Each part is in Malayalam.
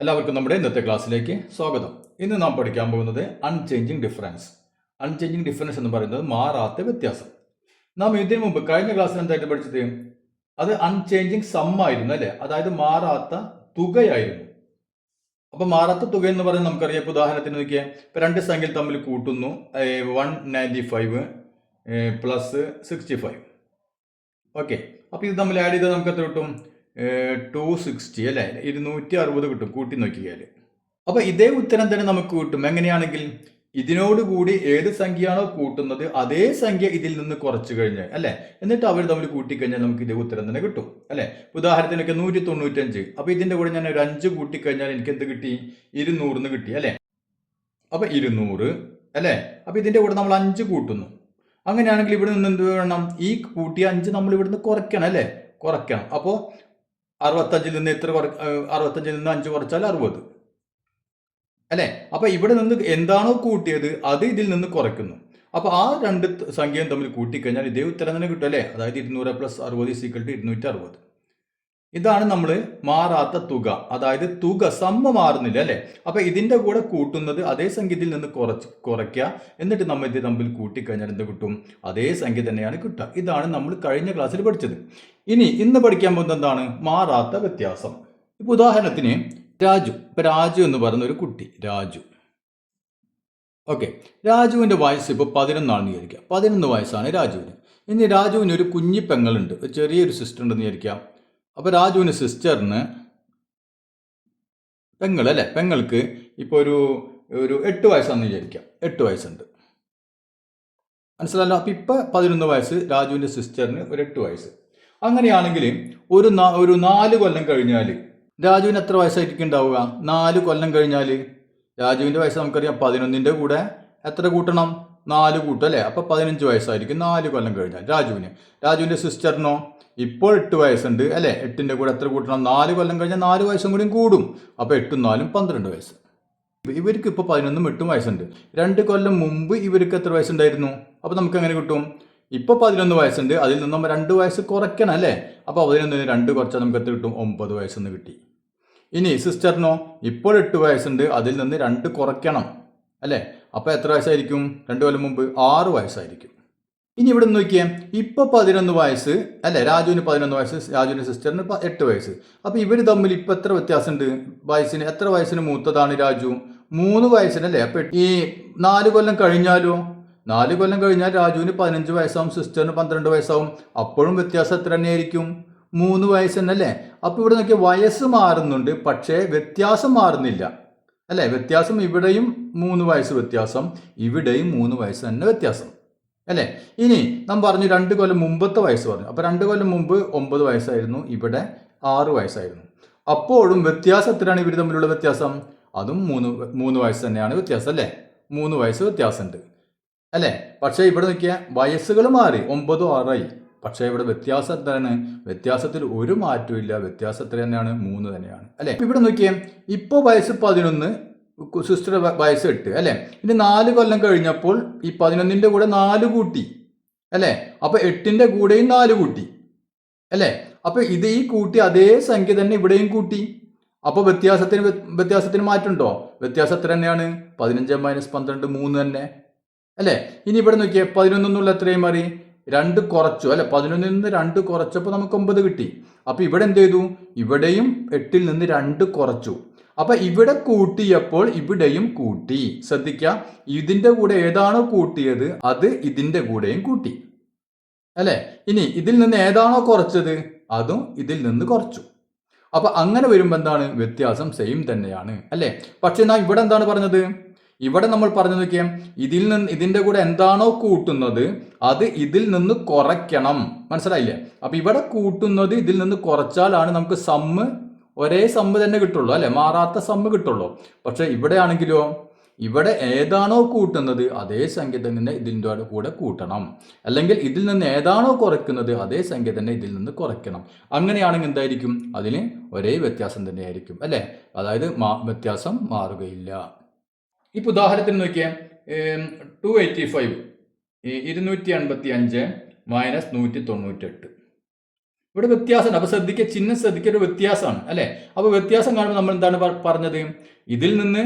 എല്ലാവർക്കും നമ്മുടെ ഇന്നത്തെ ക്ലാസ്സിലേക്ക് സ്വാഗതം. ഇന്ന് നാം പഠിക്കാൻ പോകുന്നത് അൺചേഞ്ചിങ് ഡിഫറൻസ്. അൺചേഞ്ചിങ് ഡിഫറൻസ് എന്ന് പറയുന്നത് മാറാത്ത വ്യത്യാസം. നാം ഇതിനു മുമ്പ് കഴിഞ്ഞ ക്ലാസ്സിൽ എന്തായിട്ട് പഠിച്ചത്? അത് അൺചേഞ്ചിങ് സം ആയിരുന്നു അല്ലെ, അതായത് മാറാത്ത തുകയായിരുന്നു. അപ്പൊ മാറാത്ത തുക എന്ന് പറയുന്നത് നമുക്കറിയാം. ഇപ്പൊ ഉദാഹരണത്തിന് നോക്കിയാൽ ഇപ്പൊ രണ്ട് സംഖ്യകൾ തമ്മിൽ കൂട്ടുന്നു, 195 പ്ലസ് 65. ഓക്കെ, അപ്പൊ ഇത് തമ്മിൽ ആഡ് ചെയ്താൽ നമുക്ക് എത്ര കിട്ടും? 260 അല്ലെ, 260 കിട്ടും കൂട്ടി നോക്കിയാൽ. അപ്പൊ ഇതേ ഉത്തരം തന്നെ നമുക്ക് കിട്ടും. എങ്ങനെയാണെങ്കിൽ ഇതിനോടുകൂടി ഏത് സംഖ്യയാണോ കൂട്ടുന്നത് അതേ സംഖ്യ ഇതിൽ നിന്ന് കുറച്ചു കഴിഞ്ഞാൽ അല്ലെ, എന്നിട്ട് അവർ തമ്മിൽ കൂട്ടിക്കഴിഞ്ഞാൽ നമുക്ക് ഇതേ ഉത്തരം തന്നെ കിട്ടും അല്ലെ. ഉദാഹരണത്തിനൊക്കെ 195, അപ്പൊ ഇതിന്റെ കൂടെ ഞാൻ ഒരു 5 കൂട്ടിക്കഴിഞ്ഞാൽ എനിക്ക് എന്ത് കിട്ടി? 200 കിട്ടി അല്ലെ. അപ്പൊ 200 അല്ലെ. അപ്പൊ ഇതിന്റെ കൂടെ നമ്മൾ 5 കൂട്ടുന്നു. അങ്ങനെയാണെങ്കിൽ ഇവിടെ നിന്ന് എന്ത് വേണം? ഈ കൂട്ടിയ 5 നമ്മൾ ഇവിടുന്ന് കുറയ്ക്കണം അല്ലെ, കുറയ്ക്കണം. അപ്പോൾ 65 നിന്ന് 65 നിന്ന് 5 കുറച്ചാൽ 60 അല്ലെ. അപ്പൊ ഇവിടെ നിന്ന് എന്താണോ കൂട്ടിയത് അത് ഇതിൽ നിന്ന് കുറയ്ക്കുന്നു. അപ്പൊ ആ രണ്ട് സംഖ്യയും തമ്മിൽ കൂട്ടിക്കഴിഞ്ഞാൽ ഇതേ ഉത്തരം തന്നെ കിട്ടും അല്ലെ. അതായത് 200 + 60 = 260. ഇതാണ് നമ്മൾ മാറാത്ത തുക, അതായത് തുക സമ്മ മാറുന്നില്ല അല്ലെ. അപ്പൊ ഇതിന്റെ കൂടെ കൂട്ടുന്നത് അതേ സംഖ്യയിൽ നിന്ന് കുറയ്ക്കുക, എന്നിട്ട് നമ്മൾ ഇത് തമ്മിൽ കൂട്ടിക്കഴിഞ്ഞാൽ എന്ത് കിട്ടും? അതേ സംഖ്യ തന്നെയാണ് കിട്ടുക. ഇതാണ് നമ്മൾ കഴിഞ്ഞ ക്ലാസ്സിൽ പഠിച്ചത്. ഇനി ഇന്ന് പഠിക്കാൻ പോകുന്നത് എന്താണ്? മാറാത്ത വ്യത്യാസം. ഇപ്പൊ ഉദാഹരണത്തിന് രാജു. ഇപ്പൊ രാജു എന്ന് പറയുന്ന ഒരു കുട്ടി, രാജു. ഓക്കെ, രാജുവിന്റെ വയസ്സ് ഇപ്പൊ 11 ആണെന്ന് വിചാരിക്കാം. 11 വയസ്സാണ് രാജുവിന്. ഇനി രാജുവിന് ഒരു കുഞ്ഞി പെങ്ങളുണ്ട്, ചെറിയൊരു സിസ്റ്റർ ഉണ്ടെന്ന് വിചാരിക്കാം. അപ്പൊ രാജുവിന് സിസ്റ്ററിന് പെങ്ങൾ അല്ലെ, പെങ്ങൾക്ക് ഇപ്പൊ ഒരു 8 വയസ്സാണെന്ന് വിചാരിക്കാം. 8 വയസ്സുണ്ട്, മനസ്സിലല്ലോ. അപ്പൊ ഇപ്പൊ 11 വയസ്സ്, രാജുവിന്റെ സിസ്റ്ററിന് ഒരു 8 വയസ്സ്. അങ്ങനെയാണെങ്കിൽ ഒരു 4 കൊല്ലം കഴിഞ്ഞാൽ രാജുവിന് എത്ര വയസ്സായിരിക്കും ഉണ്ടാവുക? 4 കൊല്ലം കഴിഞ്ഞാൽ രാജുവിന്റെ വയസ്സ് നമുക്കറിയാം. 11ന്റെ കൂടെ എത്ര കൂട്ടണം? 4 കൂട്ടും അല്ലെ. അപ്പൊ 15 വയസ്സായിരിക്കും 4 കൊല്ലം കഴിഞ്ഞാൽ രാജുവിന്. രാജുവിന്റെ സിസ്റ്ററിനോ ഇപ്പോൾ 8 വയസ്സുണ്ട് അല്ലെ. 8ന്റെ കൂടെ എത്ര കൂട്ടണം? 4 കൊല്ലം കഴിഞ്ഞാൽ 4 വയസ്സും കൂടി കൂടും. അപ്പൊ 8ഉം 4ഉം 12 വയസ്സ്. ഇവർക്ക് ഇപ്പൊ 11ഉം 8ഉം വയസ്സുണ്ട്. 2 കൊല്ലം മുമ്പ് ഇവർക്ക് എത്ര വയസ്സുണ്ടായിരുന്നു? അപ്പൊ നമുക്ക് എങ്ങനെ കിട്ടും? ഇപ്പൊ 11 വയസ്സുണ്ട്, അതിൽ നിന്ന് നമ്മൾ 2 വയസ്സ് കുറയ്ക്കണം അല്ലെ. അപ്പൊ 11ന് 2 കുറച്ചാൽ നമുക്ക് എത്ര കിട്ടും? 9 വയസ്സെന്ന് കിട്ടി. ഇനി സിസ്റ്ററിനോ ഇപ്പോൾ 8 വയസ്സുണ്ട്, അതിൽ നിന്ന് 2 കുറയ്ക്കണം അല്ലെ. അപ്പൊ എത്ര വയസ്സായിരിക്കും? 2 കൊല്ലം മുമ്പ് 6 വയസ്സായിരിക്കും. ഇനി ഇവിടെ നോക്കിയേ, ഇപ്പൊ 11 വയസ്സ് അല്ലെ, രാജുവിന് 11 വയസ്സ്, രാജുവിന്റെ സിസ്റ്ററിന് 8 വയസ്സ്. അപ്പൊ ഇവര് തമ്മിൽ ഇപ്പൊ എത്ര വ്യത്യാസമുണ്ട് വയസ്സിന്? എത്ര വയസ്സിന് മൂത്തതാണ് രാജു? 3 വയസ്സിനല്ലേ. അപ്പൊ ഈ 4 കൊല്ലം കഴിഞ്ഞാലോ? 4 കൊല്ലം കഴിഞ്ഞാൽ രാജുവിന് 15 വയസ്സാവും, സിസ്റ്ററിന് 12 വയസ്സാവും. അപ്പോഴും വ്യത്യാസം എത്ര തന്നെയായിരിക്കും? 3 വയസ്സ് തന്നെ അല്ലേ. അപ്പൊ ഇവിടെ നോക്കിയ വയസ്സ് മാറുന്നുണ്ട്, പക്ഷേ വ്യത്യാസം മാറുന്നില്ല അല്ലെ. വ്യത്യാസം ഇവിടെയും 3 വയസ്സ് വ്യത്യാസം, ഇവിടെയും 3 വയസ്സ് തന്നെ വ്യത്യാസം അല്ലെ. ഇനി നാം പറഞ്ഞു 2 കൊല്ലം മുമ്പത്തെ വയസ്സ് പറഞ്ഞു. അപ്പൊ 2 കൊല്ലം മുമ്പ് 9 വയസ്സായിരുന്നു, ഇവിടെ 6 വയസ്സായിരുന്നു. അപ്പോഴും വ്യത്യാസം എത്രയാണ് ഇവർ തമ്മിലുള്ള വ്യത്യാസം? അതും 3 വയസ്സ് തന്നെയാണ് വ്യത്യാസം അല്ലെ. 3 വയസ്സ് വ്യത്യാസമുണ്ട് അല്ലെ. പക്ഷെ ഇവിടെ നോക്കിയ വയസ്സുകൾ മാറി, 9ഉം 6ആയി. പക്ഷെ ഇവിടെ വ്യത്യാസം എന്താണ്? വ്യത്യാസത്തിൽ ഒരു മാറ്റവും ഇല്ല. വ്യത്യാസം എത്ര തന്നെയാണ്? 3 തന്നെയാണ് അല്ലെ. ഇവിടെ നോക്കിയേ, ഇപ്പൊ വയസ്സ് 11, സിസ്റ്റർ വയസ്സ് 8 അല്ലെ. ഇനി 4 കൊല്ലം കഴിഞ്ഞപ്പോൾ ഈ 11ന്റെ കൂടെ 4 കൂട്ടി അല്ലെ. അപ്പൊ 8ന്റെ കൂടെയും 4 കൂട്ടി അല്ലെ. അപ്പൊ ഇത് ഈ കൂട്ടി അതേ സംഖ്യ തന്നെ ഇവിടെയും കൂട്ടി. അപ്പൊ വ്യത്യാസത്തിന് മാറ്റമുണ്ടോ? വ്യത്യാസം എത്ര തന്നെയാണ്? 15 - 12 3 തന്നെ അല്ലെ. ഇനി ഇവിടെ നോക്കിയേ, 11 എന്നുള്ള എത്രയും മാറി? 2 കുറച്ചു അല്ലെ. 11ൽ നിന്ന് 2 കുറച്ചപ്പോൾ നമുക്ക് 9 കിട്ടി. അപ്പൊ ഇവിടെ എന്ത് ചെയ്തു? ഇവിടെയും 8ൽ നിന്ന് 2 കുറച്ചു. അപ്പൊ ഇവിടെ കൂട്ടിയപ്പോൾ ഇവിടെയും കൂട്ടി. ശ്രദ്ധിക്കുക, ഇതിന്റെ കൂടെ ഏതാണോ കൂട്ടിയത് അത് ഇതിന്റെ കൂടെയും കൂട്ടി അല്ലെ. ഇനി ഇതിൽ നിന്ന് ഏതാണോ കുറച്ചത് അതും ഇതിൽ നിന്ന് കുറച്ചു. അപ്പൊ അങ്ങനെ വരുമ്പോ എന്താണ്? വ്യത്യാസം സെയിം തന്നെയാണ് അല്ലെ. പക്ഷെ നാം ഇവിടെ എന്താണ് പറഞ്ഞത്? ഇവിടെ നമ്മൾ പറഞ്ഞു നോക്കിയാൽ ഇതിന്റെ കൂടെ എന്താണോ കൂട്ടുന്നത് അത് ഇതിൽ നിന്ന് കുറയ്ക്കണം. മനസ്സിലായില്ലേ? അപ്പൊ ഇവിടെ കൂട്ടുന്നത് ഇതിൽ നിന്ന് കുറച്ചാലാണ് നമുക്ക് സമ്മ്, ഒരേ സമ്മ് തന്നെ കിട്ടുള്ളൂ അല്ലെ, മാറാത്ത സമ്മ് കിട്ടുള്ളൂ. പക്ഷെ ഇവിടെ ആണെങ്കിലോ, ഇവിടെ ഏതാണോ കൂട്ടുന്നത് അതേ സംഖ്യ തന്നെ ഇതിൻ്റെ കൂടെ കൂട്ടണം. അല്ലെങ്കിൽ ഇതിൽ നിന്ന് ഏതാണോ കുറയ്ക്കുന്നത് അതേ സംഖ്യ തന്നെ ഇതിൽ നിന്ന് കുറയ്ക്കണം. അങ്ങനെയാണെങ്കിൽ എന്തായിരിക്കും? അതിന് ഒരേ വ്യത്യാസം തന്നെയായിരിക്കും അല്ലെ. അതായത് വ്യത്യാസം മാറുകയില്ല. ഇപ്പൊ ഉദാഹരണത്തിന് നോക്കിയാൽ 285 285 - 198. ഇവിടെ വ്യത്യാസമുണ്ട്. അപ്പോൾ ശ്രദ്ധിക്കുക, ചിഹ്നം ശ്രദ്ധിക്കുക, ഒരു വ്യത്യാസമാണ് അല്ലേ. അപ്പോൾ വ്യത്യാസം കാണുമ്പോൾ നമ്മൾ എന്താണ് പറഞ്ഞത്, ഇതിൽ നിന്ന്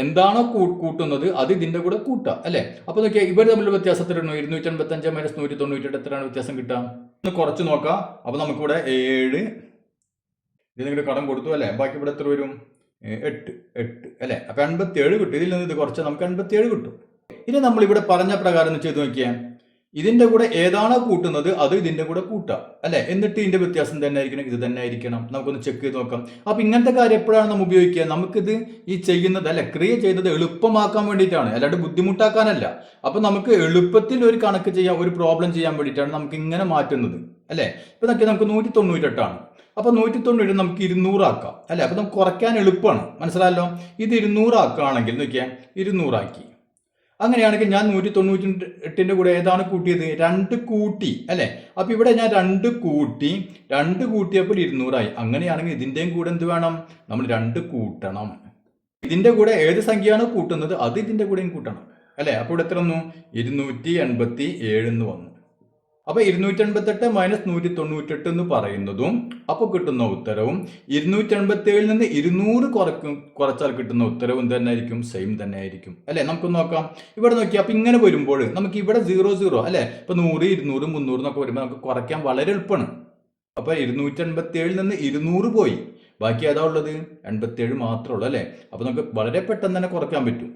എന്താണോ കൂട്ടുന്നത് അത് ഇതിന്റെ കൂടെ കൂട്ടുക അല്ലേ. അപ്പോൾ നോക്കിയാൽ ഇവർ തമ്മിലുള്ള വ്യത്യാസത്തിലിടണോ, 285 മൈനസ് 198 എത്രയാണ് വ്യത്യാസം കിട്ടുക ഒന്ന് കുറച്ച് നോക്കാം. അപ്പോൾ നമുക്കിവിടെ 7 ഇതിനെങ്കിലും കടം കൊടുത്തു അല്ലേ, ബാക്കി ഇവിടെ എത്ര വരും, 8 അല്ലേ. അപ്പോൾ 87 കിട്ടും. ഇതിൽ നിന്ന് ഇത് കുറച്ച് നമുക്ക് 87 കിട്ടും. ഇനി നമ്മൾ ഇവിടെ പറഞ്ഞ പ്രകാരം ഒന്ന് ചെയ്ത് നോക്കിയാൽ ഇതിന്റെ കൂടെ ഏതാണോ കൂട്ടുന്നത് അത് ഇതിന്റെ കൂടെ കൂട്ടുക അല്ലെ. എന്നിട്ട് ഇതിന്റെ വ്യത്യാസം തന്നെ ആയിരിക്കണം, ഇത് തന്നെ ആയിരിക്കണം. നമുക്കൊന്ന് ചെക്ക് ചെയ്ത് നോക്കാം. അപ്പൊ ഇങ്ങനത്തെ കാര്യം എപ്പോഴാണ് നമ്മൾ ഉപയോഗിക്കുക, നമുക്കിത് ഈ ചെയ്യുന്നത് അല്ലെ ക്രിയ ചെയ്യുന്നത് എളുപ്പമാക്കാൻ വേണ്ടിയിട്ടാണ്, അല്ലാണ്ട് ബുദ്ധിമുട്ടാക്കാനല്ല. അപ്പൊ നമുക്ക് എളുപ്പത്തിൽ ഒരു കണക്ക് ചെയ്യാൻ, ഒരു പ്രോബ്ലം ചെയ്യാൻ വേണ്ടിയിട്ടാണ് നമുക്ക് ഇങ്ങനെ മാറ്റുന്നത് അല്ലെ. ഇപ്പൊ നമുക്ക് 198 അപ്പൊ 190 നമുക്ക് 200 ആക്കാം അല്ലെ. അപ്പൊ നമുക്ക് കുറയ്ക്കാൻ എളുപ്പമാണ്, മനസ്സിലായല്ലോ. ഇത് 200 ആക്കുകയാണെങ്കിൽ നോക്കിയാൽ 200 ആക്കി. അങ്ങനെയാണെങ്കിൽ ഞാൻ 198 കൂടെ ഏതാണ് കൂട്ടിയത്, 2 കൂട്ടി അല്ലെ. അപ്പൊ ഇവിടെ ഞാൻ 2 കൂട്ടിയപ്പോൾ 200 ആയി. അങ്ങനെയാണെങ്കിൽ ഇതിന്റെയും കൂടെ എന്ത് വേണം, നമ്മൾ 2 കൂട്ടണം. ഇതിന്റെ കൂടെ ഏത് സംഖ്യയാണോ കൂട്ടുന്നത് അത് ഇതിന്റെ കൂടെയും കൂട്ടണം അല്ലെ. അപ്പൊ ഇവിടെ എത്ര വന്നു, 287 എന്ന് വന്നു. അപ്പൊ 288 മൈനസ് 198 എന്ന് പറയുന്നതും അപ്പൊ കിട്ടുന്ന ഉത്തരവും 287 നിന്ന് 200 കുറച്ചാൽ കിട്ടുന്ന ഉത്തരവും തന്നെ ആയിരിക്കും, സെയിം തന്നെ ആയിരിക്കും അല്ലെ. നമുക്ക് നോക്കാം. ഇവിടെ നോക്കി. അപ്പൊ ഇങ്ങനെ വരുമ്പോൾ നമുക്ക് ഇവിടെ 0 അല്ലെ. ഇപ്പൊ 100 200 300 എന്നൊക്കെ വരുമ്പോൾ നമുക്ക് കുറയ്ക്കാൻ വളരെ എളുപ്പമാണ്. അപ്പൊ 287 നിന്ന് 200 പോയി, ബാക്കി ഏതാ ഉള്ളത്, 87 മാത്രമേ ഉള്ളൂ അല്ലെ. അപ്പൊ നമുക്ക് വളരെ പെട്ടെന്ന് തന്നെ കുറയ്ക്കാൻ പറ്റും.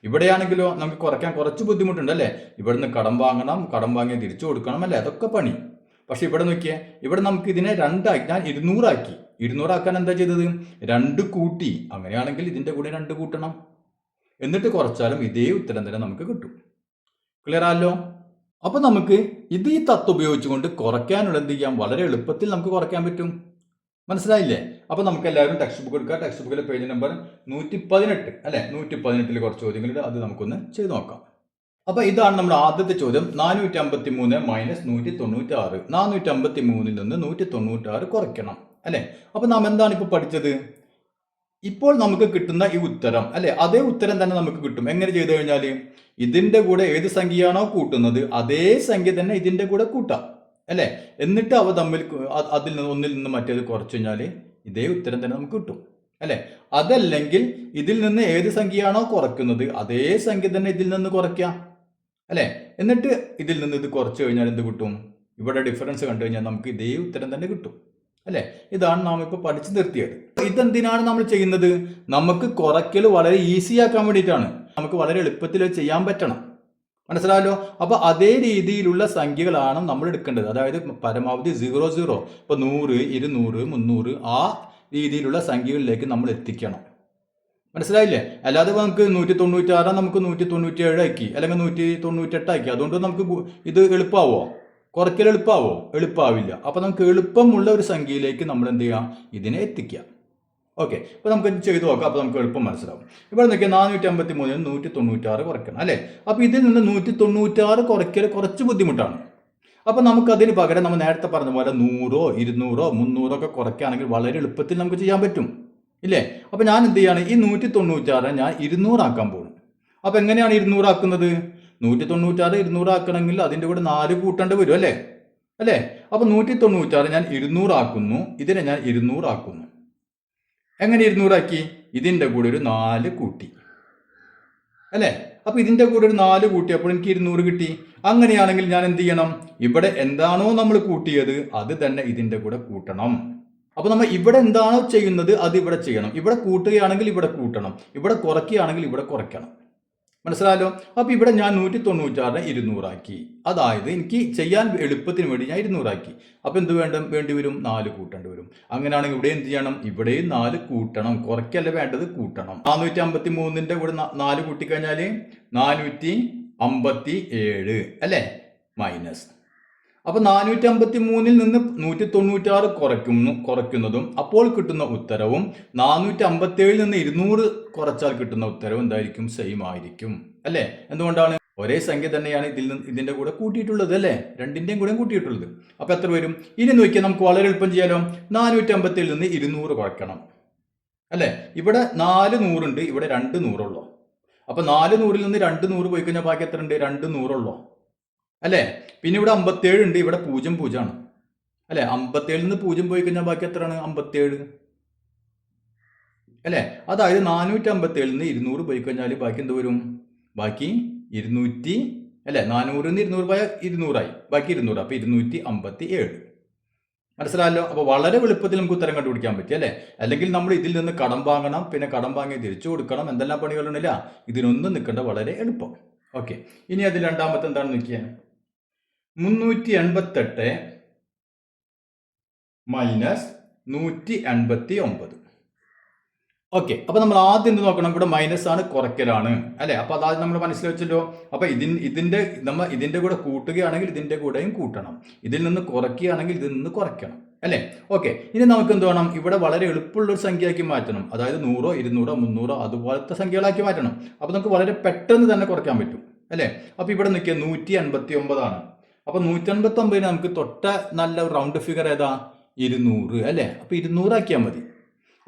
ഇവിടെയാണെങ്കിലോ നമുക്ക് കുറയ്ക്കാൻ കുറച്ച് ബുദ്ധിമുട്ടുണ്ട് അല്ലേ. ഇവിടുന്ന് കടം വാങ്ങണം, കടം വാങ്ങി തിരിച്ചു കൊടുക്കണം അല്ലേ, അതൊക്കെ പണി. പക്ഷെ ഇവിടെ നോക്കിയേ, ഇവിടെ നമുക്ക് ഇതിനെ 2 ആക്കി, ഞാൻ 200 ആക്കി. 200 ആക്കാൻ എന്താ ചെയ്തത്, 2 കൂട്ടി. അങ്ങനെയാണെങ്കിൽ ഇതിന്റെ കൂടെ 2 കൂട്ടണം, എന്നിട്ട് കുറച്ചാലും ഇതേ ഉത്തരം തന്നെ നമുക്ക് കിട്ടും. ക്ലിയർ ആണല്ലോ. അപ്പൊ നമുക്ക് ഇത് ഈ തത്വം ഉപയോഗിച്ചുകൊണ്ട് കുറയ്ക്കാനുള്ള എന്ത് ചെയ്യാം, വളരെ എളുപ്പത്തിൽ നമുക്ക് കുറയ്ക്കാൻ പറ്റും. മനസ്സിലായില്ലേ. അപ്പൊ നമുക്ക് എല്ലാവരും ടെക്സ്റ്റ് ബുക്ക് എടുക്കാം. ടെക്സ്റ്റ് ബുക്കിലെ പേജ് നമ്പർ 118 അല്ലെ. 118 കുറച്ച് ചോദ്യങ്ങളുണ്ട്, അത് നമുക്കൊന്ന് ചെയ്ത് നോക്കാം. അപ്പൊ ഇതാണ് നമ്മുടെ ആദ്യത്തെ ചോദ്യം. 453 മൈനസ് 196. 453 നിന്ന് 196 കുറയ്ക്കണം അല്ലെ. അപ്പൊ നാം എന്താണ് ഇപ്പൊ പഠിച്ചത്, ഇപ്പോൾ നമുക്ക് കിട്ടുന്ന ഈ ഉത്തരം അല്ലെ, അതേ ഉത്തരം തന്നെ നമുക്ക് കിട്ടും. എങ്ങനെ ചെയ്തു കഴിഞ്ഞാൽ ഇതിന്റെ കൂടെ ഏത് സംഖ്യയാണോ കൂട്ടുന്നത് അതേ സംഖ്യ തന്നെ ഇതിന്റെ കൂടെ കൂട്ടാം അല്ലെ. എന്നിട്ട് അവ തമ്മിൽ അതിൽ നിന്ന് ഒന്നിൽ നിന്ന് മറ്റേത് കുറച്ചു കഴിഞ്ഞാൽ ഇതേ ഉത്തരം തന്നെ നമുക്ക് കിട്ടും അല്ലെ. അതല്ലെങ്കിൽ ഇതിൽ നിന്ന് ഏത് സംഖ്യയാണോ കുറയ്ക്കുന്നത് അതേ സംഖ്യ തന്നെ ഇതിൽ നിന്ന് കുറയ്ക്കാം അല്ലെ. എന്നിട്ട് ഇതിൽ നിന്ന് ഇത് കുറച്ചു കഴിഞ്ഞാൽ എന്ത് കിട്ടും, ഇവിടെ ഡിഫറൻസ് കണ്ടു കഴിഞ്ഞാൽ നമുക്ക് ഇതേ ഉത്തരം തന്നെ കിട്ടും അല്ലെ. ഇതാണ് നാം ഇപ്പോൾ പഠിച്ചു നിർത്തിയത്. ഇതെന്തിനാണ് നമ്മൾ ചെയ്യുന്നത്, നമുക്ക് കുറയ്ക്കൽ വളരെ ഈസി ആക്കാൻ വേണ്ടിയിട്ടാണ്. നമുക്ക് വളരെ എളുപ്പത്തിൽ ചെയ്യാൻ പറ്റണം, മനസ്സിലായല്ലോ. അപ്പൊ അതേ രീതിയിലുള്ള സംഖ്യകളാണ് നമ്മൾ എടുക്കേണ്ടത്. അതായത് പരമാവധി 0 ഇപ്പൊ 100 200 300 ആ രീതിയിലുള്ള സംഖ്യകളിലേക്ക് നമ്മൾ എത്തിക്കണം. മനസ്സിലായില്ലേ. അല്ലാതെ നമുക്ക് 196 നമുക്ക് 197 ആക്കി, അല്ലെങ്കിൽ 198 ആക്കി. അതുകൊണ്ട് നമുക്ക് ഇത് എളുപ്പമാവോ, കുറയ്ക്കൽ എളുപ്പമാവില്ല. അപ്പൊ നമുക്ക് എളുപ്പമുള്ള ഒരു സംഖ്യയിലേക്ക് നമ്മൾ എന്ത് ചെയ്യാം, ഇതിനെ എത്തിക്കുക. ഓക്കെ. അപ്പൊ നമുക്ക് ചെയ്തു നോക്കാം. അപ്പൊ നമുക്ക് എളുപ്പം മനസ്സിലാവും. ഇവിടെ നോക്കിയാൽ 453 196 കുറയ്ക്കണം അല്ലെ. അപ്പൊ ഇതിൽ നിന്ന് 196 കുറയ്ക്കൽ കുറച്ച് ബുദ്ധിമുട്ടാണ്. അപ്പൊ നമുക്ക് അതിന് പകരം നമ്മൾ നേരത്തെ പറഞ്ഞ പോലെ 100 200 300 ഒക്കെ കുറയ്ക്കുകയാണെങ്കിൽ വളരെ എളുപ്പത്തിൽ നമുക്ക് ചെയ്യാൻ പറ്റും ഇല്ലേ. അപ്പൊ ഞാൻ എന്ത് ചെയ്യാണ്, ഈ 196 ഞാൻ 200 ആക്കാൻ പോകും. അപ്പൊ എങ്ങനെയാണ് 200 ആക്കുന്നത്, 196 200 ആക്കണമെങ്കിൽ അതിന്റെ കൂടെ 4 കൂട്ടേണ്ടി വരും അല്ലേ. അപ്പൊ 196 ഞാൻ 200 ആക്കുന്നു, ഇതിനെ ഞാൻ 200 ആക്കുന്നു. എങ്ങനെ 200 ആക്കി, ഇതിന്റെ കൂടെ ഒരു 4 കൂട്ടി അല്ലെ. അപ്പൊ ഇതിന്റെ കൂടെ ഒരു 4 കൂട്ടിയപ്പോൾ എനിക്ക് 200 കിട്ടി. അങ്ങനെയാണെങ്കിൽ ഞാൻ എന്ത് ചെയ്യണം, ഇവിടെ എന്താണോ നമ്മൾ കൂട്ടിയത് അത് തന്നെ ഇതിന്റെ കൂടെ കൂട്ടണം. അപ്പൊ നമ്മൾ ഇവിടെ എന്താണോ ചെയ്യുന്നത് അത് ഇവിടെ ചെയ്യണം. ഇവിടെ കൂട്ടുകയാണെങ്കിൽ ഇവിടെ കൂട്ടണം, ഇവിടെ കുറയ്ക്കുകയാണെങ്കിൽ ഇവിടെ കുറയ്ക്കണം. മനസ്സിലായല്ലോ. അപ്പൊ ഇവിടെ ഞാൻ 196 200 ആക്കി. അതായത് എനിക്ക് ചെയ്യാൻ എളുപ്പത്തിന് വേണ്ടി ഞാൻ 200 ആക്കി. അപ്പൊ എന്ത് വേണ്ടി വരും, 4 കൂട്ടേണ്ടി വരും. അങ്ങനെയാണെങ്കിൽ ഇവിടെ എന്ത് ചെയ്യണം, ഇവിടെയും 4 കൂട്ടണം, കുറയ്ക്കല്ല വേണ്ടത്, കൂട്ടണം. 453 കൂടെ 4 കൂട്ടിക്കഴിഞ്ഞാല് 457 അല്ലെ, മൈനസ്. അപ്പൊ 453 നിന്ന് 196 കുറയ്ക്കുന്നതും അപ്പോൾ കിട്ടുന്ന ഉത്തരവും 457 നിന്ന് 200 കുറച്ചാൽ കിട്ടുന്ന ഉത്തരവും എന്തായിരിക്കും, സെയിം ആയിരിക്കും അല്ലെ. എന്തുകൊണ്ടാണ്, ഒരേ സംഖ്യ തന്നെയാണ് ഇതിന്റെ കൂടെ കൂട്ടിയിട്ടുള്ളത് അല്ലെ, രണ്ടിന്റെയും കൂടെ കൂട്ടിയിട്ടുള്ളത്. അപ്പൊ എത്ര വരും, ഇനി നോക്കിയാൽ നമുക്ക് വളരെ എളുപ്പം ചെയ്യാലോ. 457 നിന്ന് 200 കുറയ്ക്കണം അല്ലെ. ഇവിടെ 400 ഉണ്ട്, ഇവിടെ 200 ഉള്ളൂ. അപ്പൊ 400 നിന്ന് 200 പോയി കഴിഞ്ഞാൽ ബാക്കി എത്ര ഉണ്ട്, 200 ഉള്ളൂ അല്ലെ. പിന്നെ ഇവിടെ 57 ഉണ്ട്, ഇവിടെ 0 ആണ് അല്ലേ? 57 നിന്ന് 0 പോയി കഴിഞ്ഞാൽ ബാക്കി എത്രയാണ്? 57 അല്ലേ? അതായത് 457 നിന്ന് 200 പോയി കഴിഞ്ഞാൽ ബാക്കി എന്ത് വരും? ബാക്കി 200 അല്ലേ? 400 നിന്ന് 200 പോയാൽ 200 ബാക്കി 200, അപ്പോൾ 257. മനസ്സിലായല്ലോ? അപ്പോൾ വളരെ എളുപ്പത്തിൽ നമുക്ക് ഉത്തരം കണ്ടുപിടിക്കാൻ പറ്റി അല്ലേ? അല്ലെങ്കിൽ നമ്മൾ ഇതിൽ നിന്ന് കടം വാങ്ങണം, പിന്നെ കടം വാങ്ങി തിരിച്ചു കൊടുക്കണം, എന്തെല്ലാം പണികളുണ്ടല്ല, ഇതിനൊന്നും നിൽക്കേണ്ട, വളരെ എളുപ്പം. ഓക്കെ, ഇനി അതിൽ രണ്ടാമത്തെ എന്താണെന്ന് നോക്കിയാൽ 388 മൈനസ് 189. ഓക്കെ, അപ്പൊ നമ്മൾ ആദ്യം എന്ത് നോക്കണം? ഇവിടെ മൈനസ് ആണ്, കുറയ്ക്കലാണ് അല്ലെ? അപ്പൊ അതാദ്യം നമ്മൾ മനസ്സിൽ വെച്ചല്ലോ. അപ്പൊ ഇതിന്റെ കൂടെ കൂട്ടുകയാണെങ്കിൽ ഇതിന്റെ കൂടെയും കൂട്ടണം, ഇതിൽ നിന്ന് കുറയ്ക്കുകയാണെങ്കിൽ ഇതിൽ നിന്ന് കുറയ്ക്കണം അല്ലെ? ഓക്കെ, ഇനി നമുക്ക് എന്ത് വേണം? ഇവിടെ വളരെ എളുപ്പമുള്ള ഒരു സംഖ്യയാക്കി മാറ്റണം, അതായത് 100, 200, 300 അതുപോലത്തെ സംഖ്യകളാക്കി മാറ്റണം. അപ്പൊ നമുക്ക് വളരെ പെട്ടെന്ന് തന്നെ കുറയ്ക്കാൻ പറ്റും അല്ലെ? അപ്പൊ ഇവിടെ നിൽക്കുക 189 ആണ്. അപ്പൊ 189 നമുക്ക് തൊട്ട നല്ല റൗണ്ട് ഫിഗർ ഏതാ? 200 അല്ലെ? അപ്പൊ 200 ആക്കിയാൽ മതി.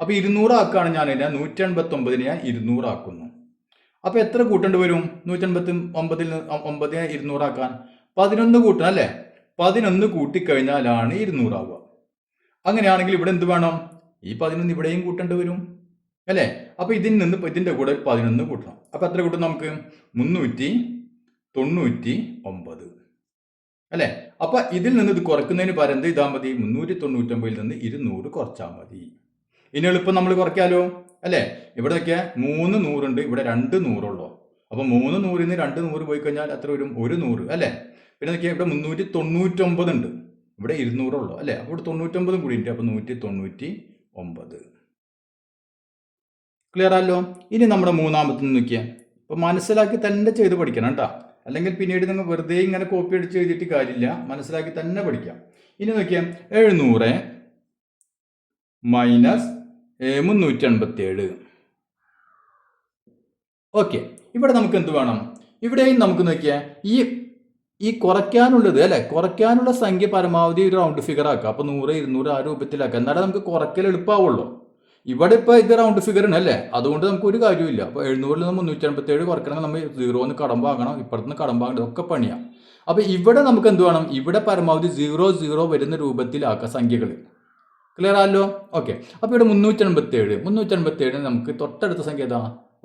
അപ്പൊ 200 ആക്കാണ് ഞാൻ 189 ഞാൻ 200 ആക്കുന്നു. അപ്പൊ എത്ര കൂട്ടേണ്ടി വരും? 189 200 ആക്കാൻ 11 കൂട്ടണം അല്ലെ? 11 കൂട്ടിക്കഴിഞ്ഞാലാണ് 200 ആവുക. അങ്ങനെയാണെങ്കിൽ ഇവിടെ എന്ത് വേണം? ഈ 11 ഇവിടെയും കൂട്ടേണ്ടി വരും അല്ലെ? അപ്പൊ ഇതിന്റെ കൂടെ 11 കൂട്ടണം. അപ്പൊ എത്ര കൂട്ടും നമുക്ക്? 399 അല്ലെ? അപ്പൊ ഇതിൽ നിന്ന് ഇത് കുറയ്ക്കുന്നതിന് പകരം എന്ത് ചെയ്താൽ മതി? 399 നിന്ന് 200 കുറച്ചാൽ മതി. ഇനി എളുപ്പം നമ്മൾ കുറയ്ക്കാലോ അല്ലെ? ഇവിടെ നോക്കിയാൽ 3 100 ഉണ്ട്, ഇവിടെ 2 100 ഉള്ളൂ. അപ്പൊ 3 100 നിന്ന് 2 100 പോയി കഴിഞ്ഞാൽ എത്ര വരും? 1 100 അല്ലെ? പിന്നെ നോക്കിയാൽ ഇവിടെ 399 ഉണ്ട്, ഇവിടെ 200 ഉള്ളൂ അല്ലെ? അപ്പൊ ഇവിടെ 99 കൂടി ഉണ്ട്, അപ്പൊ 199. ക്ലിയർ ആയല്ലോ? ഇനി നമ്മുടെ മൂന്നാമത്തെ നോക്കിയാൽ, അപ്പൊ മനസ്സിലാക്കി തന്നെ ചെയ്ത് പഠിക്കണം കേട്ടോ, അല്ലെങ്കിൽ പിന്നീട് നിങ്ങൾ വെറുതെ ഇങ്ങനെ കോപ്പി അടിച്ച് എഴുതിയിട്ട് കാര്യമില്ല, മനസ്സിലാക്കി തന്നെ പഠിക്കാം. ഇനി നോക്കിയാൽ 700 മൈനസ് 387. ഓക്കെ, ഇവിടെ നമുക്ക് എന്ത് വേണം? ഇവിടെയും നമുക്ക് നോക്കിയാൽ ഈ കുറയ്ക്കാനുള്ളത് അല്ലെ? കുറയ്ക്കാനുള്ള സംഖ്യ പരമാവധി ഒരു റൗണ്ട് ഫിഗർ ആക്കുക. അപ്പൊ 100, 200 ആ രൂപത്തിലാക്കുക, എന്നാലേ നമുക്ക് കുറയ്ക്കൽ എളുപ്പമാവുള്ളൂ. ഇവിടെ ഇപ്പൊ ഇത് റൗണ്ട് ഫിഗറിന് അല്ലേ? അതുകൊണ്ട് നമുക്ക് ഒരു കാര്യമില്ല. അപ്പൊ 700 നിന്ന് 387 കുറയ്ക്കണമെങ്കിൽ നമ്മൾ 0 കടം വാങ്ങണം, ഇപ്പുറത്തുനിന്ന് കടം വാങ്ങണം, ഇതൊക്കെ പണിയാം. അപ്പൊ ഇവിടെ നമുക്ക് എന്ത് വേണം? ഇവിടെ പരമാവധി 0 വരുന്ന രൂപത്തിലാക്കുക സംഖ്യകൾ. ക്ലിയർ ആണല്ലോ? ഓക്കെ, അപ്പൊ ഇവിടെ 387 നമുക്ക് തൊട്ടടുത്ത സംഖ്യ ഏതാ?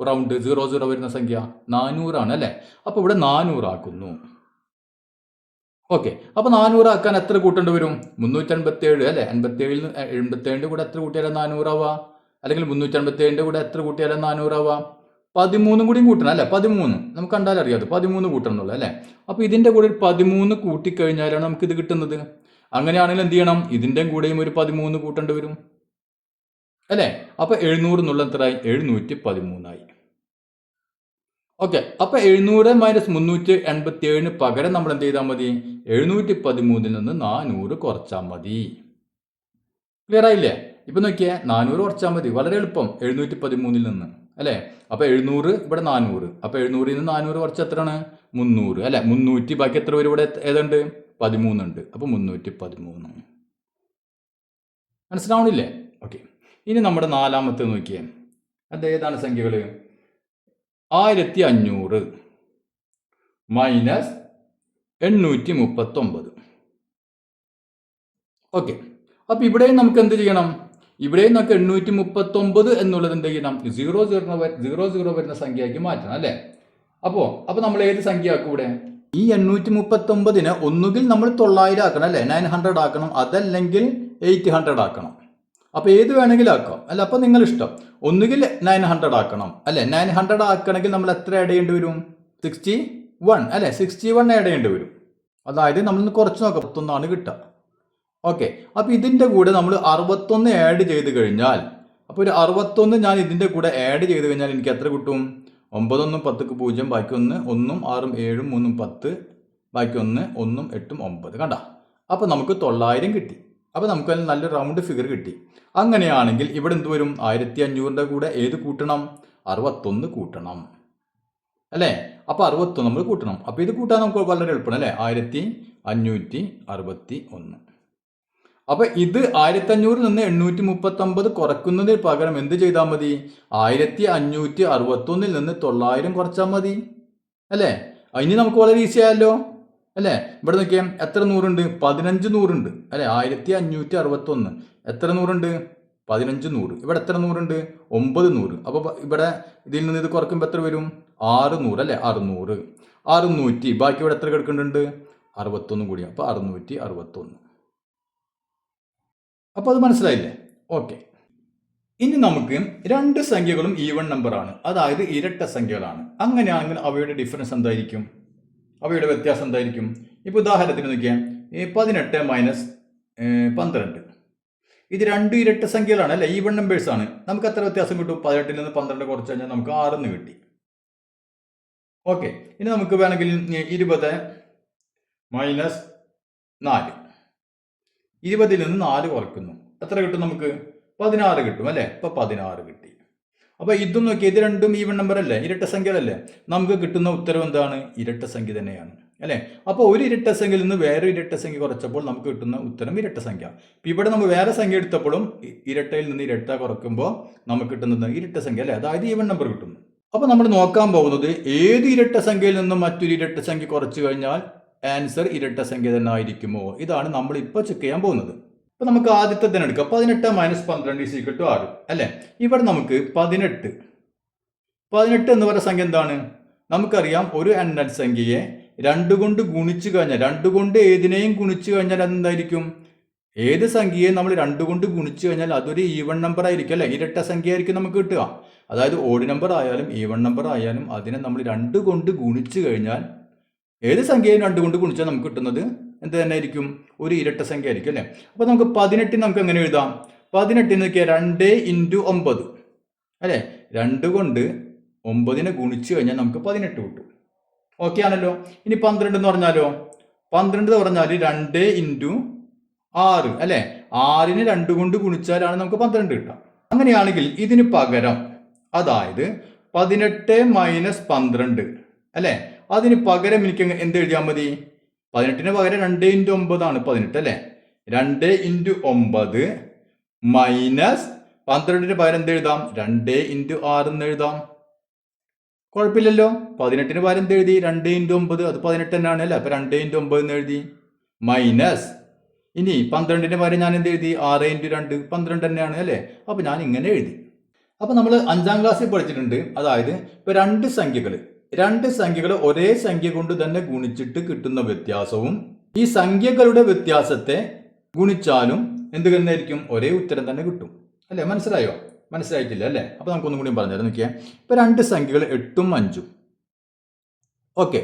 റൗണ്ട് 00 വരുന്ന സംഖ്യ 400 ആണ് അല്ലെ? അപ്പൊ ഇവിടെ 400 ആക്കുന്നു. ഓക്കെ, അപ്പൊ 400 ആക്കാൻ എത്ര കൂട്ടേണ്ടി വരും? 387 അല്ലെ? 87 കൂടെ എത്ര കൂട്ടിയാലും 400 ആവാ? അല്ലെങ്കിൽ 387 കൂടെ എത്ര കൂട്ടിയാലും 400 ആവാ? 13 കൂടിയും കൂട്ടണം അല്ലെ? 13 നമുക്ക് കണ്ടാൽ അറിയാതെ 13 കൂട്ടണം എന്നുള്ളത് അല്ലെ? അപ്പൊ ഇതിന്റെ കൂടെ 13 കൂട്ടിക്കഴിഞ്ഞാലാണ് നമുക്ക് ഇത് കിട്ടുന്നത്. അങ്ങനെയാണെങ്കിൽ എന്ത് ചെയ്യണം? ഇതിന്റെ കൂടെയും ഒരു 13 കൂട്ടേണ്ടി വരും അല്ലെ? അപ്പൊ 700 എന്നുള്ള എത്രയായി? 713 ഓക്കെ, അപ്പൊ 700 മൈനസ് 387 പകരം നമ്മൾ എന്ത് ചെയ്താൽ മതി? 713 നിന്ന് 400 കുറച്ചാൽ മതി. ക്ലിയർ ആയില്ലേ? ഇപ്പൊ നോക്കിയേ, 400 കുറച്ചാൽ മതി, വളരെ എളുപ്പം. 713 നിന്ന് അല്ലെ? അപ്പൊ 700 ഇവിടെ 400, അപ്പൊ 700 നിന്ന് 400 കുറച്ച് എത്രയാണ്? 300 അല്ലെ? 300 ബാക്കി എത്ര വരും? ഇവിടെ ഏതുണ്ട്? 13 ഉണ്ട്, അപ്പൊ 313. മനസ്സിലാവണില്ലേ? ഓക്കെ, ഇനി നമ്മുടെ നാലാമത്തെ നോക്കിയേ, അത് ഏതാണ് സംഖ്യകള്? 1500 മൈനസ് 839. ഓക്കെ, അപ്പൊ ഇവിടെയും നമുക്ക് എന്ത് ചെയ്യണം? ഇവിടെയും നമുക്ക് 839 എന്നുള്ളത് എന്ത് ചെയ്യണം? 00 വരുന്ന സംഖ്യയാക്കി മാറ്റണം അല്ലെ? അപ്പൊ നമ്മൾ ഏത് സംഖ്യ ആക്കും ഇവിടെ? ഈ 839 ഒന്നുകിൽ നമ്മൾ 900 ആക്കണം അല്ലെ? 900 ആക്കണം, അതല്ലെങ്കിൽ 800 ആക്കണം. അപ്പൊ ഏത് വേണമെങ്കിലും ആക്കാം അല്ല? അപ്പൊ നിങ്ങൾ ഇഷ്ടം. ഒന്നുകിൽ 900 ആക്കണം അല്ലെ? 900 ആക്കണമെങ്കിൽ നമ്മൾ എത്ര ആഡ് ചെയ്യേണ്ടി വരും? 61 അല്ലെ? 61 ആഡ് ചെയ്യേണ്ടി വരും. അതായത് നമ്മൾ കുറച്ച് നോക്കാം, 61 കിട്ടുക. ഓക്കെ, അപ്പൊ ഇതിന്റെ കൂടെ നമ്മൾ 61 ആഡ് ചെയ്ത് കഴിഞ്ഞാൽ, അപ്പൊ ഒരു 61 ഞാൻ ഇതിന്റെ കൂടെ ആഡ് ചെയ്ത് കഴിഞ്ഞാൽ എനിക്ക് എത്ര കിട്ടും? 9 1 10 0, ബാക്കി 1 1 6 7 3 10, ബാക്കി 1 1 8 9. കണ്ട? അപ്പൊ നമുക്ക് 900 കിട്ടി. അപ്പൊ നമുക്ക് നല്ല റൗണ്ട് ഫിഗർ കിട്ടി. അങ്ങനെയാണെങ്കിൽ ഇവിടെ എന്ത് വരും? 1500 കൂടെ ഏത് കൂട്ടണം? 61 കൂട്ടണം അല്ലെ? അപ്പൊ 61 നമ്മൾ കൂട്ടണം. അപ്പൊ ഇത് കൂട്ടാൻ നമുക്ക് വളരെ എളുപ്പമാണ് അല്ലെ? 1561. അപ്പൊ ഇത് 1500 നിന്ന് 839 കുറയ്ക്കുന്നതിന് പകരം എന്ത് ചെയ്താൽ മതി? 1561 നിന്ന് 900 കുറച്ചാൽ മതി അല്ലെ? ഇനി നമുക്ക് വളരെ ഈസി ആയല്ലോ അല്ലേ? ഇവിടെ നോക്കിയാൽ എത്ര നൂറുണ്ട്? 15 നൂറുണ്ട് അല്ലേ? 1561. എത്ര നൂറുണ്ട്? 15 നൂറ്. ഇവിടെ എത്ര നൂറുണ്ട്? 9 നൂറ്. അപ്പോൾ ഇവിടെ ഇതിൽ നിന്ന് ഇത് കുറയ്ക്കുമ്പോൾ എത്ര വരും? 600 അല്ലേ? 600, 600. ബാക്കി ഇവിടെ എത്ര കിടക്കുന്നുണ്ട്? 61 കൂടി. അപ്പോൾ 661. അപ്പോൾ അത് മനസ്സിലായില്ലേ? ഓക്കെ. ഇനി നമുക്ക് രണ്ട് സംഖ്യകളും ഈവൺ നമ്പറാണ്, അതായത് ഇരട്ട സംഖ്യകളാണ്. അങ്ങനെയാണെങ്കിൽ അവയുടെ ഡിഫറൻസ് എന്തായിരിക്കും? അവയുടെ വ്യത്യാസം എന്തായിരിക്കും? ഇപ്പോൾ ഉദാഹരണത്തിന് നോക്കിയാൽ 18 മൈനസ് 12. ഇത് രണ്ട് ഇരട്ട സംഖ്യകളാണ് അല്ലേ? ഈവൺ നമ്പേഴ്സ് ആണ്. നമുക്ക് എത്ര വ്യത്യാസം കിട്ടും? 18 നിന്ന് 12 കുറച്ച് കഴിഞ്ഞാൽ നമുക്ക് 6 കിട്ടി. ഓക്കെ. ഇനി നമുക്ക് വേണമെങ്കിൽ 20 മൈനസ് 4. 20 നിന്ന് 4 കുറയ്ക്കുന്നു. എത്ര കിട്ടും നമുക്ക്? 16 കിട്ടും അല്ലേ? ഇപ്പൊ 16 കിട്ടി. അപ്പൊ ഇതും നോക്കി, ഇത് രണ്ടും ഈവൺ നമ്പർ അല്ലേ? ഇരട്ട സംഖ്യകളല്ലേ? നമുക്ക് കിട്ടുന്ന ഉത്തരം എന്താണ്? ഇരട്ട സംഖ്യ തന്നെയാണ് അല്ലേ? അപ്പോൾ ഒരു ഇരട്ട സംഖ്യയിൽ നിന്ന് വേറെ ഇരട്ട സംഖ്യ കുറച്ചപ്പോൾ നമുക്ക് കിട്ടുന്ന ഉത്തരം ഇരട്ട സംഖ്യ. ഇവിടെ നമ്മൾ വേറെ സംഖ്യ എടുത്തപ്പോഴും ഇരട്ടയിൽ നിന്ന് ഇരട്ട കുറയ്ക്കുമ്പോൾ നമുക്ക് കിട്ടുന്നത് ഇരട്ട സംഖ്യ അല്ലേ? അതായത് ഈവൺ നമ്പർ കിട്ടുന്നു. അപ്പൊ നമ്മൾ നോക്കാൻ പോകുന്നത് ഏത് ഇരട്ട സംഖ്യയിൽ നിന്നും മറ്റൊരു ഇരട്ട സംഖ്യ കുറച്ചു കഴിഞ്ഞാൽ ആൻസർ ഇരട്ട സംഖ്യ തന്നെ ആയിരിക്കുമോ? ഇതാണ് നമ്മൾ ഇപ്പോൾ ചെക്ക് ചെയ്യാൻ പോകുന്നത്. അപ്പൊ നമുക്ക് ആദ്യത്തെ തന്നെ എടുക്കാം. 18 മൈനസ് 12 = 6 അല്ലേ? ഇവിടെ നമുക്ക് 18 എന്ന് പറയുന്ന സംഖ്യ എന്താണ്? നമുക്കറിയാം, ഒരു എണ്ണൽ സംഖ്യയെ 2 കൊണ്ട് ഗുണിച്ചു കഴിഞ്ഞാൽ, 2 കൊണ്ട് ഏതിനെയും ഗുണിച്ചു കഴിഞ്ഞാൽ എന്തായിരിക്കും? ഏത് സംഖ്യയെ നമ്മൾ 2 കൊണ്ട് ഗുണിച്ചു കഴിഞ്ഞാൽ അതൊരു ഈവൺ നമ്പർ ആയിരിക്കും അല്ലെ? ഇരട്ട സംഖ്യ ആയിരിക്കും നമുക്ക് കിട്ടുക. അതായത് ഓഡ് നമ്പർ ആയാലും ഈവൺ നമ്പർ ആയാലും അതിനെ നമ്മൾ 2 കൊണ്ട് ഗുണിച്ചു കഴിഞ്ഞാൽ, ഏത് സംഖ്യയും 2 കൊണ്ട് ഗുണിച്ചാൽ നമുക്ക് കിട്ടുന്നത് എന്ത് തന്നെ ആയിരിക്കും? ഒരു ഇരട്ട സംഖ്യ ആയിരിക്കും അല്ലേ? അപ്പൊ നമുക്ക് 18 നമുക്ക് എങ്ങനെ എഴുതാം? 18 നോക്കിയാൽ 2 × 9 അല്ലെ? 2 കൊണ്ട് 9നെ ഗുണിച്ചു കഴിഞ്ഞാൽ നമുക്ക് 18 കിട്ടും. ഓക്കെ ആണല്ലോ. ഇനി 12 എന്ന് പറഞ്ഞാലോ? 12 എന്ന് പറഞ്ഞാൽ 2 × 6 അല്ലെ? 6നെ 2 കൊണ്ട് ഗുണിച്ചാലാണ് നമുക്ക് 12 കിട്ടുക. അങ്ങനെയാണെങ്കിൽ ഇതിന് പകരം, അതായത് 18 മൈനസ് 12 അല്ലെ? അതിന് പകരം എനിക്ക് എന്ത് എഴുതിയാൽ മതി? 18ന് പകരം 2 × 9 ആണ് 18 അല്ലെ? 2 × 9 മൈനസ് 12ന് പകരം എന്ത് എഴുതാം? 2 × 6 എന്ന് എഴുതാം. കുഴപ്പമില്ലല്ലോ. 18ന് പകരം എന്ത് എഴുതി? 2 × 9, അത് 18 തന്നെയാണ് അല്ലേ? അപ്പൊ 2 × 9 എന്ന് എഴുതി. മൈനസ് ഇനി 12ന് പകരം ഞാൻ എന്ത് എഴുതി? 6 × 2 12 തന്നെയാണ് അല്ലേ? അപ്പൊ ഞാൻ ഇങ്ങനെ എഴുതി. അപ്പൊ നമ്മൾ 5ാം ക്ലാസ്സിൽ പഠിച്ചിട്ടുണ്ട്. അതായത് ഇപ്പൊ രണ്ട് സംഖ്യകൾ ഒരേ സംഖ്യ കൊണ്ട് തന്നെ ഗുണിച്ചിട്ട് കിട്ടുന്ന വ്യത്യാസവും ഈ സംഖ്യകളുടെ വ്യത്യാസത്തെ ഗുണിച്ചാലും എന്ത് തന്നെയായിരിക്കും? ഒരേ ഉത്തരം തന്നെ കിട്ടും അല്ലെ? മനസ്സിലായോ? മനസ്സിലായിട്ടില്ല അല്ലേ? അപ്പൊ നമുക്കൊന്നും കൂടി പറഞ്ഞുതരാം. നോക്കിയാൽ ഇപ്പൊ രണ്ട് സംഖ്യകൾ 8ഉം 5ഉം. ഓക്കെ.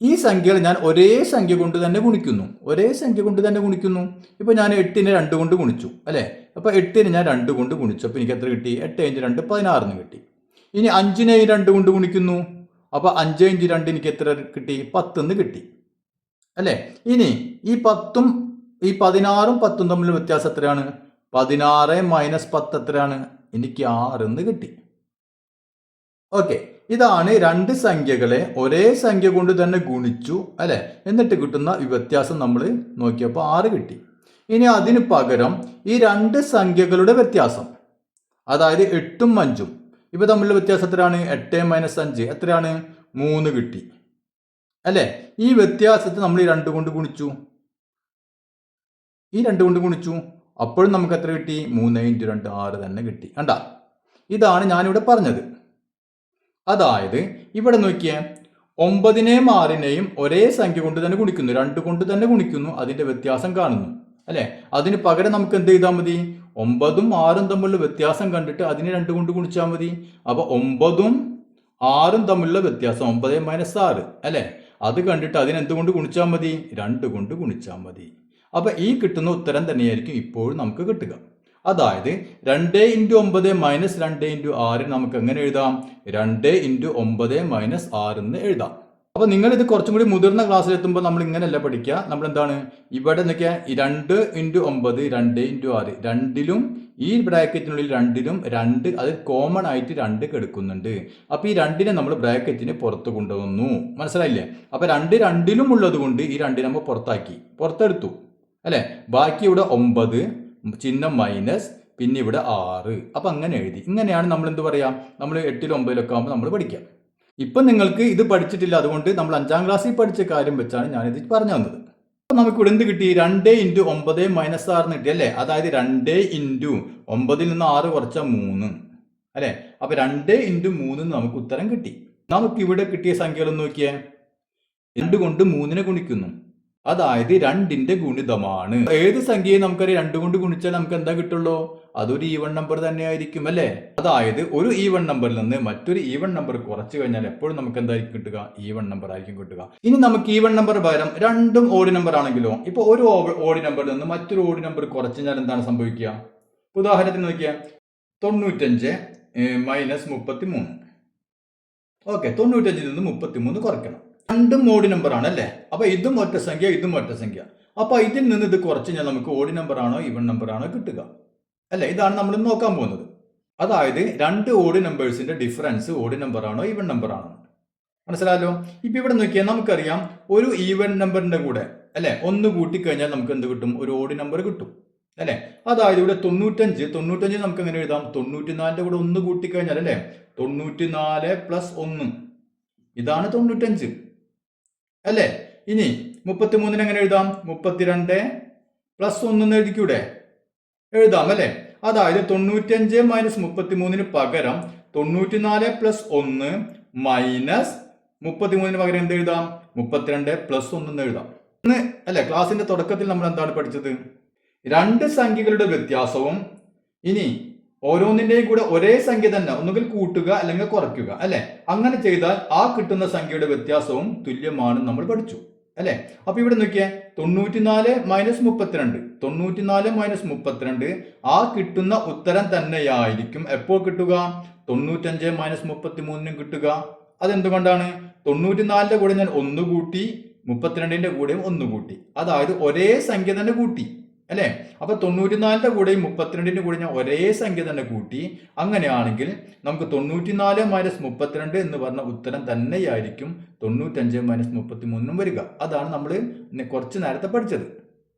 ഈ സംഖ്യകൾ ഞാൻ ഒരേ സംഖ്യ കൊണ്ട് തന്നെ ഗുണിക്കുന്നു. ഇപ്പൊ ഞാൻ 8നെ 2 കൊണ്ട് ഗുണിച്ചു അല്ലെ? അപ്പൊ 8നെ ഞാൻ 2 കൊണ്ട് ഗുണിച്ചു. അപ്പൊ എനിക്ക് എത്ര കിട്ടി? 8 × 2 16 കിട്ടി. ഇനി 5നെ 2 കൊണ്ട് ഗുണിക്കുന്നു. അപ്പൊ 5 × 2 എനിക്ക് എത്ര കിട്ടി? 10 കിട്ടി അല്ലെ? ഇനി ഈ 10ഉം ഈ 16ഉം 10ഉം തമ്മിലുള്ള വ്യത്യാസം എത്രയാണ്? 16 മൈനസ് 10 എത്രയാണ്? എനിക്ക് 6 കിട്ടി. ഓക്കെ. ഇതാണ് രണ്ട് സംഖ്യകളെ ഒരേ സംഖ്യ കൊണ്ട് തന്നെ ഗുണിച്ചു അല്ലെ? എന്നിട്ട് കിട്ടുന്ന ഈ വ്യത്യാസം നമ്മൾ നോക്കിയപ്പോൾ 6 കിട്ടി. ഇനി അതിന് പകരം ഈ രണ്ട് സംഖ്യകളുടെ വ്യത്യാസം, അതായത് 8ഉം 5ഉം ഇവ തമ്മിലുള്ള വ്യത്യാസം എത്രയാണ്? 8 മൈനസ് 5 എത്രയാണ്? 3 കിട്ടി അല്ലെ? ഈ വ്യത്യാസത്തെ നമ്മൾ ഈ 2 കൊണ്ട് ഗുണിച്ചു. അപ്പോഴും നമുക്ക് എത്ര കിട്ടി? 3 × 2 6 തന്നെ കിട്ടി. കണ്ട, ഇതാണ് ഞാനിവിടെ പറഞ്ഞത്. അതായത് ഇവിടെ നോക്കിയേ, 9നെയും 6നെയും ഒരേ സംഖ്യ കൊണ്ട് തന്നെ ഗുണിക്കുന്നു, 2 കൊണ്ട് തന്നെ ഗുണിക്കുന്നു, അതിന്റെ വ്യത്യാസം കാണുന്നു അല്ലെ? അതിന് പകരം നമുക്ക് എന്ത് ചെയ്താൽ മതി? 9ഉം 6ഉം തമ്മിലുള്ള വ്യത്യാസം കണ്ടിട്ട് അതിനെ 2 കൊണ്ട് ഗുണിച്ചാൽ മതി. അപ്പൊ 9ഉം 6ഉം തമ്മിലുള്ള വ്യത്യാസം 9 മൈനസ് 6 അല്ലെ? അത് കണ്ടിട്ട് അതിനെന്തുകൊണ്ട് ഗുണിച്ചാൽ മതി? 2 കൊണ്ട് ഗുണിച്ചാൽ മതി. അപ്പൊ ഈ കിട്ടുന്ന ഉത്തരം തന്നെയായിരിക്കും ഇപ്പോഴും നമുക്ക് കിട്ടുക. അതായത് 2 × 9 മൈനസ് 2 × 6 നമുക്ക് എങ്ങനെ എഴുതാം? 2 × 9 മൈനസ് 6 എന്ന് എഴുതാം. അപ്പൊ നിങ്ങൾ ഇത് കുറച്ചും കൂടി മുതിർന്ന ക്ലാസ്സിൽ എത്തുമ്പോൾ നമ്മൾ ഇങ്ങനെയല്ല പഠിക്കുക. നമ്മൾ എന്താണ് ഇവിടെ നോക്കിയാൽ 2 × 9 2 × 6 രണ്ടിലും ഈ ബ്രാക്കറ്റിനുള്ളിൽ രണ്ടിലും 2 അത് കോമൺ ആയിട്ട് 2 കിടക്കുന്നുണ്ട്. അപ്പൊ ഈ 2നെ നമ്മൾ ബ്രാക്കറ്റിന് പുറത്ത് കൊണ്ടുവന്നു. മനസ്സിലായില്ലേ? അപ്പൊ 2 രണ്ടിലും ഉള്ളത് കൊണ്ട് ഈ 2 നമ്മൾ പുറത്തെടുത്തു അല്ലെ? ബാക്കി ഇവിടെ 9 ചിഹ്നം മൈനസ്, പിന്നെ ഇവിടെ 6. അപ്പൊ അങ്ങനെ എഴുതി. ഇങ്ങനെയാണ് നമ്മൾ എന്ത് പറയാം? നമ്മൾ 8ലും 9ലൊക്കെ ആകുമ്പോൾ നമ്മൾ പഠിക്കാം. ഇപ്പം നിങ്ങൾക്ക് ഇത് പഠിച്ചിട്ടില്ല, അതുകൊണ്ട് നമ്മൾ 5ാം ക്ലാസ്സിൽ പഠിച്ച കാര്യം വെച്ചാണ് ഞാനിത് പറഞ്ഞു തന്നത്. അപ്പം നമുക്ക് ഇവിടെ എന്ത് കിട്ടി? 2 × 9 - 6 കിട്ടി അല്ലേ? അതായത് 2 × 9 നിന്ന് 6 കുറച്ചാൽ 3 അല്ലേ? അപ്പൊ 2 × 3 നമുക്ക് ഉത്തരം കിട്ടി. നമുക്ക് ഇവിടെ കിട്ടിയ സംഖ്യകൾ നോക്കിയേ. 2 കൊണ്ട് 3നെ ഗുണിക്കുന്നു, അതായത് 2ന്റെ ഗുണിതമാണ്. ഏത് സംഖ്യയെ നമുക്കറിയാം 2 കൊണ്ട് ഗുണിച്ചാൽ നമുക്ക് എന്താ കിട്ടുള്ളൂ? അതൊരു ഈവൺ നമ്പർ തന്നെ ആയിരിക്കും അല്ലേ? അതായത് ഒരു ഈവൺ നമ്പറിൽ നിന്ന് മറ്റൊരു ഈവൺ നമ്പർ കുറച്ചു കഴിഞ്ഞാൽ എപ്പോഴും നമുക്ക് എന്തായിരിക്കും കിട്ടുക? ഈവൺ നമ്പർ ആയിരിക്കും കിട്ടുക. ഇനി നമുക്ക് ഈവൺ നമ്പർ പകരം രണ്ടും ഓഡ് നമ്പർ ആണെങ്കിലോ, ഇപ്പൊ ഒരു ഓഡ് നമ്പറിൽ നിന്ന് മറ്റൊരു ഓഡ് നമ്പർ കുറച്ചു കഴിഞ്ഞാൽ എന്താണ് സംഭവിക്കുക? ഉദാഹരണത്തിന് നോക്കിയാൽ 95 - 33. ഓക്കെ, 95 നിന്ന് 33 കുറയ്ക്കണം. രണ്ടും ഓഡ് നമ്പർ ആണ് അല്ലേ? അപ്പൊ ഇതും ഒറ്റ സംഖ്യ, ഇതും ഒറ്റ സംഖ്യ. അപ്പൊ ഇതിൽ നിന്ന് ഇത് കുറച്ച് കഴിഞ്ഞാൽ നമുക്ക് ഓഡ് നമ്പർ ആണോ ഈവൺ നമ്പർ ആണോ കിട്ടുക അല്ലെ? ഇതാണ് നമ്മൾ നോക്കാൻ പോകുന്നത്. അതായത് രണ്ട് ഓഡ് നമ്പേഴ്സിന്റെ ഡിഫറൻസ് ഓഡ് നമ്പർ ആണോ ഈവൺ നമ്പർ ആണോ? മനസ്സിലായല്ലോ? ഇപ്പൊ ഇവിടെ നോക്കിയാൽ നമുക്കറിയാം ഒരു ഈവൺ നമ്പറിന്റെ കൂടെ അല്ലെ 1 കൂട്ടിക്കഴിഞ്ഞാൽ നമുക്ക് എന്ത് കിട്ടും? ഒരു ഓഡ് നമ്പർ കിട്ടും അല്ലെ? അതായത് ഇവിടെ 95 നമുക്ക് എങ്ങനെ എഴുതാം? 94ന്റെ കൂടെ 1 കൂട്ടിക്കഴിഞ്ഞാൽ അല്ലെ 94 + 1, ഇതാണ് 95 അല്ലെ? ഇനി 33 എങ്ങനെ എഴുതാം? 32 + 1 എന്ന് എഴുതിക്കൂടെ? എഴുതാം അല്ലെ? അതായത് 95 - 33 പകരം 94 + 1 - 33 പകരം എന്ത് എഴുതാം? 32 + 1 എന്ന് എഴുതാം അല്ലെ? ക്ലാസിന്റെ തുടക്കത്തിൽ നമ്മൾ എന്താണ് പഠിച്ചത്? രണ്ട് സംഖ്യകളുടെ വ്യത്യാസവും ഇനി ഓരോന്നിന്റെയും കൂടെ ഒരേ സംഖ്യ തന്നെ ഒന്നുകിൽ കൂട്ടുക അല്ലെങ്കിൽ കുറയ്ക്കുക അല്ലെ? അങ്ങനെ ചെയ്താൽ ആ കിട്ടുന്ന സംഖ്യയുടെ വ്യത്യാസവും തുല്യമാണെന്ന് നമ്മൾ പഠിച്ചു അല്ലെ? അപ്പൊ ഇവിടെ നോക്കിയേ, 94 - 32, 94 - 32 ആ കിട്ടുന്ന ഉത്തരം തന്നെയായിരിക്കും എപ്പോൾ കിട്ടുക? 95 - 33 കിട്ടുക. അതെന്തുകൊണ്ടാണ്? 94ന്റെ കൂടെ ഞാൻ 1 കൂട്ടി, 32ന്റെ കൂടെയും 1 കൂട്ടി, അതായത് ഒരേ സംഖ്യ തന്നെ കൂട്ടി അല്ലെ? അപ്പൊ 94ന്റെ കൂടെയും 32ന്റെ കൂടെ ഞാൻ ഒരേ സംഖ്യ തന്നെ കൂട്ടി. അങ്ങനെയാണെങ്കിൽ നമുക്ക് 94 - 32 എന്ന് പറഞ്ഞ ഉത്തരം തന്നെയായിരിക്കും 95 - 33 വരിക. അതാണ് നമ്മൾ കുറച്ച് നേരത്തെ പഠിച്ചത്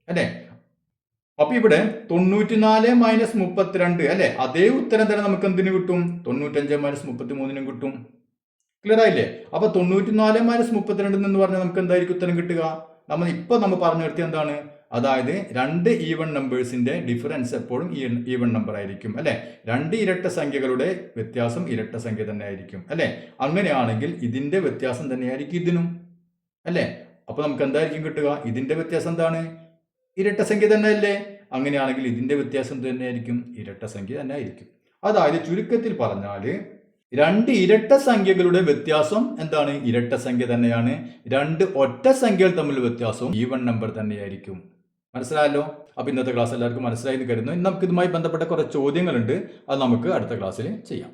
അല്ലെ? അപ്പൊ ഇവിടെ 94 - 32 അല്ലെ, അതേ ഉത്തരം തന്നെ നമുക്ക് എന്തിനു കിട്ടും? 95 - 33 കിട്ടും. ക്ലിയർ ആയില്ലേ? അപ്പൊ 94 - 32 എന്ന് പറഞ്ഞാൽ നമുക്ക് എന്തായിരിക്കും ഉത്തരം കിട്ടുക? നമ്മൾ പറഞ്ഞു നിർത്തിയ എന്താണ്? അതായത് രണ്ട് ഈവൺ നമ്പേഴ്സിന്റെ ഡിഫറൻസ് എപ്പോഴും ഈവൺ നമ്പർ ആയിരിക്കും അല്ലെ? രണ്ട് ഇരട്ട സംഖ്യകളുടെ വ്യത്യാസം ഇരട്ട സംഖ്യ തന്നെ ആയിരിക്കും അല്ലെ? അങ്ങനെയാണെങ്കിൽ ഇതിന്റെ വ്യത്യാസം തന്നെയായിരിക്കും ഇതിനും അല്ലെ? അപ്പൊ നമുക്ക് എന്തായിരിക്കും കിട്ടുക? ഇതിന്റെ വ്യത്യാസം എന്താണ്? ഇരട്ട സംഖ്യ തന്നെ അല്ലേ? അങ്ങനെയാണെങ്കിൽ ഇതിന്റെ വ്യത്യാസം തന്നെയായിരിക്കും ഇരട്ട സംഖ്യ തന്നെ ആയിരിക്കും. അതായത് ചുരുക്കത്തിൽ പറഞ്ഞാല് രണ്ട് ഇരട്ട സംഖ്യകളുടെ വ്യത്യാസം എന്താണ്? ഇരട്ട സംഖ്യ തന്നെയാണ്. രണ്ട് ഒറ്റ സംഖ്യകൾ തമ്മിലുള്ള വ്യത്യാസവും ഈവൺ നമ്പർ തന്നെയായിരിക്കും. മനസ്സിലായല്ലോ? അപ്പൊ ഇന്നത്തെ ക്ലാസ് എല്ലാവർക്കും മനസ്സിലായി എന്ന് കരുതുന്നു. നമുക്ക് ഇതുമായി ബന്ധപ്പെട്ട കുറെ ചോദ്യങ്ങളുണ്ട്, അത് നമുക്ക് അടുത്ത ക്ലാസ്സിൽ ചെയ്യാം.